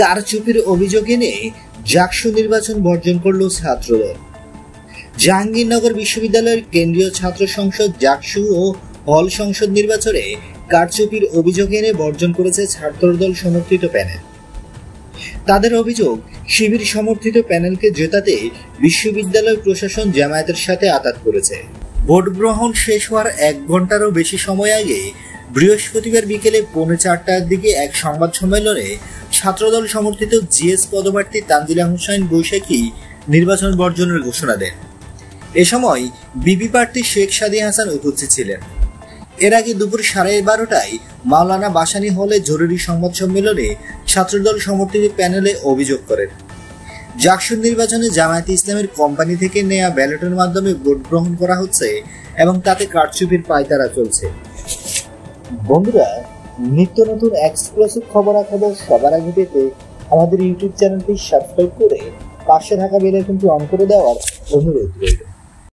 কারচুপির অভিযোগ এনে জাকসু নির্বাচন বর্জন করল ছাত্রদল। জাহাঙ্গীরনগর বিশ্ববিদ্যালয়ের কেন্দ্রীয় ছাত্র সংসদ জাকসু ও হল সংসদ নির্বাচনে কারচুপির অভিযোগ এনে বর্জন করেছে ছাত্রদল সমর্থিত প্যানেল। তাদের অভিযোগ, শিবির সমর্থিত প্যানেলকে জেতাতে বিশ্ববিদ্যালয় প্রশাসন জামায়াতের সাথে আঁতাত করেছে। ভোট গ্রহণ শেষ হওয়ার 1 ঘন্টারও বেশি সময় আগে বৃহস্পতিবার বিকেলে 3:45টার দিকে এক সংবাদ সম্মেলনে ছাত্রদল সমর্থিত জিএস পদপ্রার্থী তানজিলা হোসাইন বৈশাখী নির্বাচন বর্জনের ঘোষণা দেন। এ সময় বিপি প্রার্থী শেখ সাদী হাসান উপস্থিত ছিলেন। এর আগে দুপুর 12:30টায় মাওলানা ভাসানী হলে জরুরি সংবাদ সম্মেলনে ছাত্রদল সমর্থিত প্যানেলে অভিযোগ করেন, জাকসুর নির্বাচনে জামায়াতে ইসলামের কোম্পানি থেকে নেওয়া ব্যালটের মাধ্যমে ভোট গ্রহণ করা হচ্ছে এবং তাতে কারচুপির পায়তারা চলছে। বন্ধুরা, নিত্য নতুন এক্সক্লুসিভ খবরাখবর সবার আগে পেতে আমাদের ইউটিউব চ্যানেলটি সাবস্ক্রাইব করে পাশে থাকা বেল আইকনটি অন করে দেওয়ার অনুরোধ রইল।